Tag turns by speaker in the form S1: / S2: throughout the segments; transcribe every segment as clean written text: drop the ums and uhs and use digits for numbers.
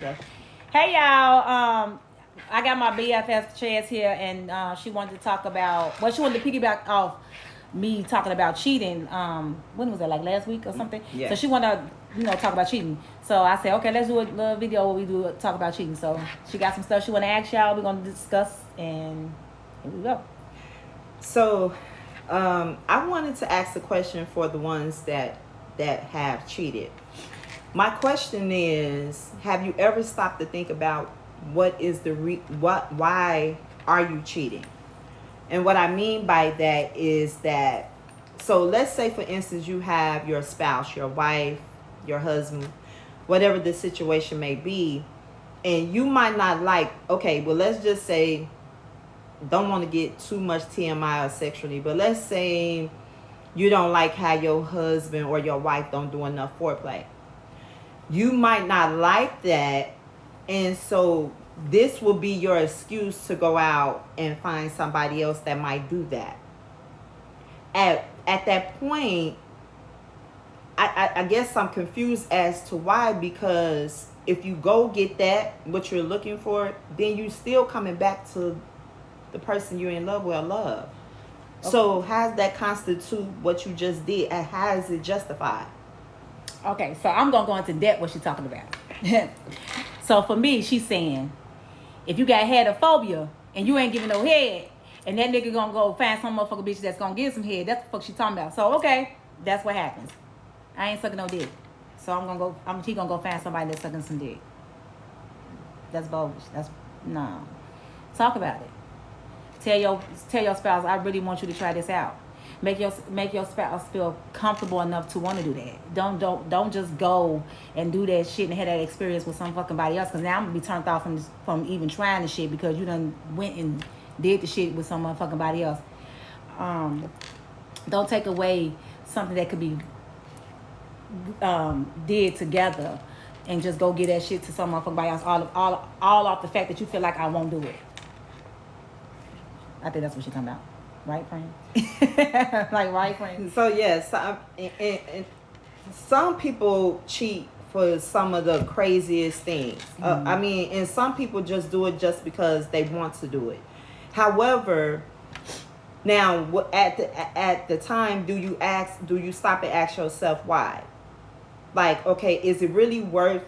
S1: Hey y'all. I got my BFF Chaz here, and she wanted to talk about. Well, she wanted to piggyback off me talking about cheating. When was that? Like last week or something.
S2: Yeah.
S1: So she wanted to, talk about cheating. So I said, okay, let's do a little video where we do talk about cheating. So she got some stuff she want to ask y'all. We're gonna discuss, and here we go.
S2: So, I wanted to ask a question for the ones that have cheated. My question is: have you ever stopped to think about what is the why are you cheating? And what I mean by that is that, so let's say for instance you have your spouse, your wife, your husband, whatever the situation may be, and you might not like. Okay, well let's just say, don't want to get too much TMI or sexually, but let's say you don't like how your husband or your wife don't do enough foreplay. You might not like that, and so this will be your excuse to go out and find somebody else that might do that. At that point, I guess I'm confused as to why, because if you go get that, what you're looking for, then you still coming back to the person you're in love with or love. Okay. So how does that constitute what you just did, and how is it justified?
S1: Okay, so I'm gonna go into depth what she's talking about. So for me, she's saying, if you got headophobia and you ain't giving no head, and that nigga gonna go find some motherfucker bitch that's gonna give some head, that's the fuck she talking about. So okay, that's what happens. I ain't sucking no dick, so he gonna go find somebody that's sucking some dick. That's bogus. That's no. Talk about it. Tell your spouse, I really want you to try this out. Make your spouse feel comfortable enough to want to do that. Don't just go and do that shit and have that experience with some fucking body else. Because now I'm gonna be turned off from even trying the shit because you done went and did the shit with some motherfucking body else. Don't take away something that could be did together and just go get that shit to some motherfucking body else. All off the fact that you feel like I won't do it. I think that's what she's talking about. Right, friend? Like, right, friend?
S2: So, yes, and some people cheat for some of the craziest things. Mm-hmm. And some people just do it just because they want to do it. However, now at the time, do you stop and ask yourself why? Like, okay, is it really worth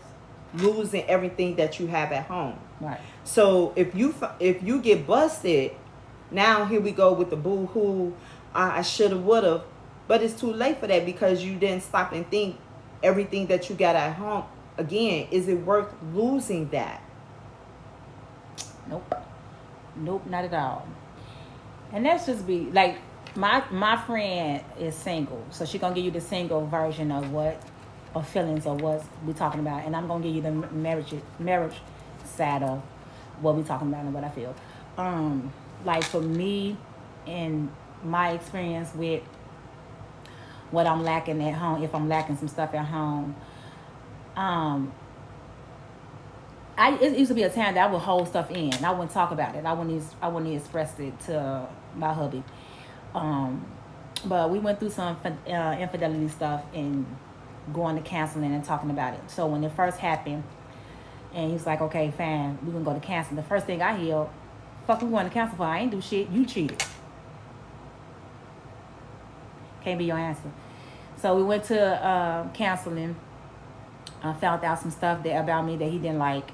S2: losing everything that you have at home?
S1: Right.
S2: So if you get busted, now here we go with the boo-hoo, I shoulda, woulda. But it's too late for that because you didn't stop and think everything that you got at home. Again, is it worth losing that?
S1: Nope, not at all. And that's just be like, my friend is single, so she gonna give you the single version of feelings of what we talking about, and I'm gonna give you the marriage side of what we talking about and what I feel. Like for me, in my experience with what I'm lacking at home, if I'm lacking some stuff at home, it used to be a time that I would hold stuff in. I wouldn't talk about it. I wouldn't express it to my hubby. But we went through some infidelity stuff and going to counseling and talking about it. So when it first happened, and he was like, okay, fine, we can go to counseling. The first thing I hear, fuck, we going to counsel for? I ain't do shit. You cheated. Can't be your answer. So we went to counseling. I found out some stuff about me that he didn't like,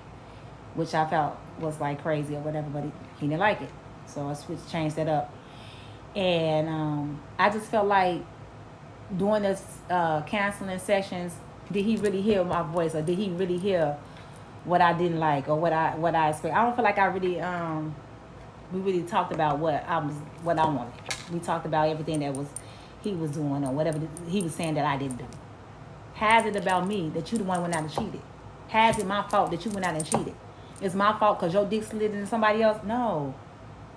S1: which I felt was like crazy or whatever, but he didn't like it. So I changed that up. And I just felt like during this counseling sessions, did he really hear my voice, or did he really hear what I didn't like or what I expect? I don't feel like I really we really talked about what I wanted. We talked about everything that he was doing or whatever he was saying that I didn't do. How's it about me that you the one went out and cheated? How's it my fault that you went out and cheated? It's my fault because your dick slid into somebody else? No.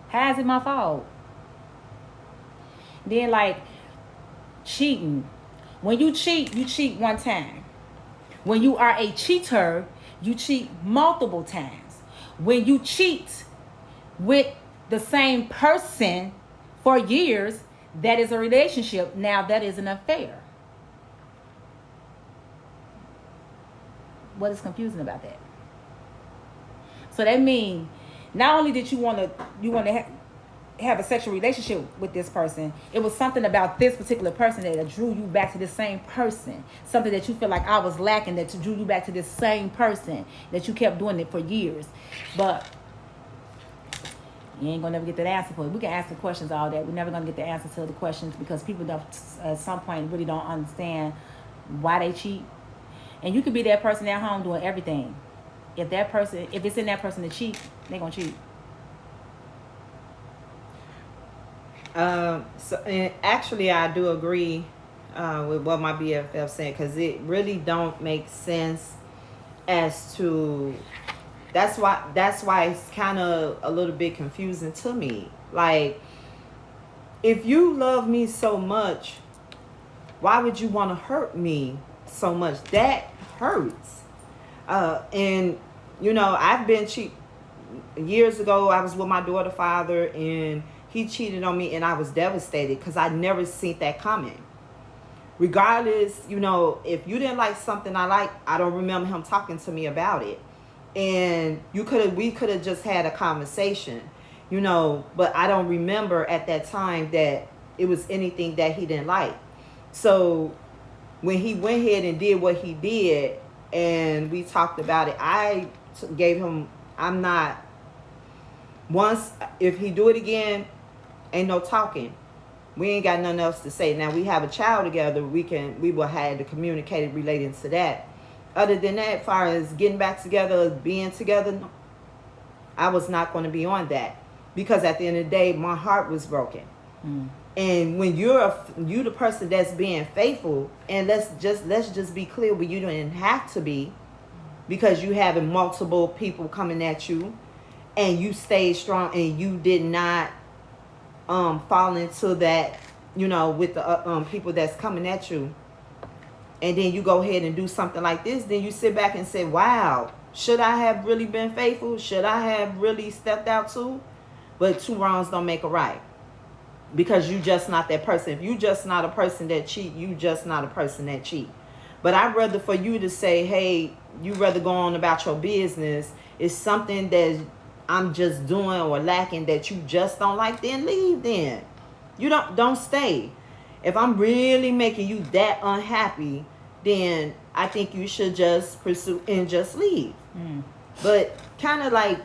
S1: How's it my fault? Then like cheating. When you cheat one time. When you are a cheater, you cheat multiple times. When you cheat with the same person for years, that is a relationship. Now that is an affair. What is confusing about that? So that means not only did you want to have a sexual relationship with this person, it was something about this particular person that drew you back to this same person. Something that you feel like I was lacking that drew you back to this same person that you kept doing it for years. But you ain't gonna never get that answer for it. We can ask the questions all that. We're never gonna get the answer to the questions because people don't, at some point, really don't understand why they cheat. And you could be that person at home doing everything. If it's in that person to cheat, they're gonna cheat.
S2: So and actually, I do agree with what my BFF said, because it really don't make sense as to. That's why it's kind of a little bit confusing to me. Like, if you love me so much, why would you want to hurt me so much? That hurts. And I've been cheated. Years ago, I was with my daughter's father, and he cheated on me, and I was devastated because I never seen that coming. Regardless, if you didn't like something I like, I don't remember him talking to me about it. And we could have just had a conversation, but I don't remember at that time that it was anything that he didn't like. So when he went ahead and did what he did, and we talked about it, I gave him, if he do it again, ain't no talking. We ain't got nothing else to say. Now we have a child together. We will have to communicate relating to that. Other than that, as far as getting back together, being together, I was not going to be on that, because at the end of the day, my heart was broken. And when you're the person that's being faithful, and let's just be clear, but you didn't have to be, because you having multiple people coming at you, and you stayed strong, and you did not fall into that, with the people that's coming at you. And then you go ahead and do something like this, then you sit back and say, wow, should I have really been faithful? Should I have really stepped out too? But two wrongs don't make a right, because you just not that person. If you just not a person that cheat, you just not a person that cheat. But I'd rather for you to say, hey, you rather go on about your business. It's something that I'm just doing or lacking that you just don't like, then leave then. You don't stay. If I'm really making you that unhappy, then I think you should just pursue and just leave. But kind of like,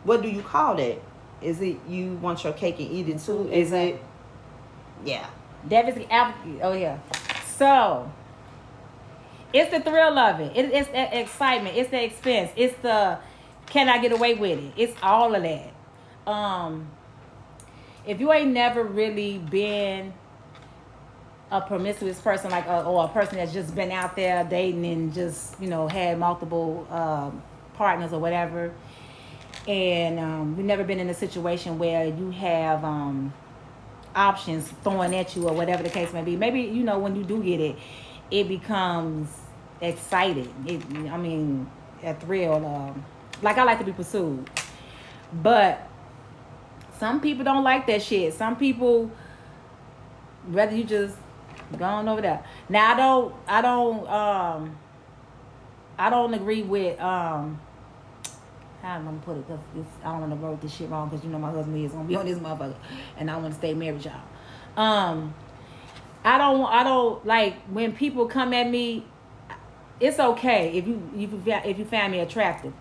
S2: what do you call that? Is it you want your cake and eat it too? Is it? Yeah.
S1: Definitely. Oh yeah. So it's the thrill of it. It's the excitement. It's the expense. It's the can I get away with it? It's all of that. If you ain't never really been a promiscuous person, like or a person that's just been out there dating and just had multiple partners or whatever, and we've never been in a situation where you have options thrown at you or whatever the case may be. Maybe when you do get it, it becomes exciting. A thrill. Like I like to be pursued, but some people don't like that shit. Some people rather you just go on over there. Now I don't agree with how I'm gonna put it, because I don't want to wrote this shit wrong, because my husband is gonna be on this motherfucker, and I want to stay married, y'all. I don't like when people come at me. It's okay if you find me attractive,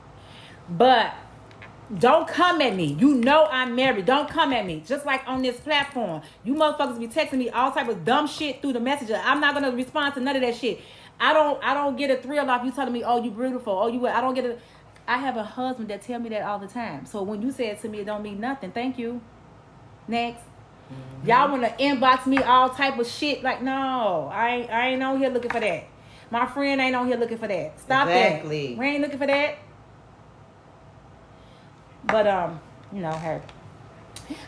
S1: but don't come at me. I'm married. Don't come at me. Just like on this platform, you motherfuckers be texting me all type of dumb shit through the messenger. I'm not gonna respond to none of that shit. I don't get a thrill off you telling me, oh, you beautiful, oh, you. I don't get it. I have a husband that tell me that all the time. So when you say it to me, it don't mean nothing. Thank you. Next. Y'all want to inbox me all type of shit. Like, no, I ain't on here looking for that. My friend ain't on here looking for that. Stop
S2: exactly.
S1: that. We ain't looking for that. But, her.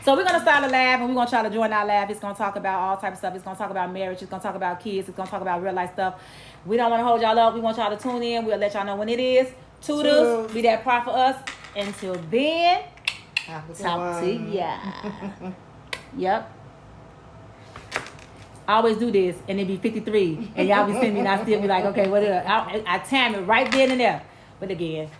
S1: So we're going to start a live, and we're going to try to join our live. It's going to talk about all type of stuff. It's going to talk about marriage. It's going to talk about kids. It's going to talk about real life stuff. We don't want to hold y'all up. We want y'all to tune in. We'll let y'all know when it is. Toodles. Be that part for us. Until then, talk to ya. Yep. I always do this, and it be 53, and y'all be sending me, and I still be like, okay, what? I time it right then and there. But again,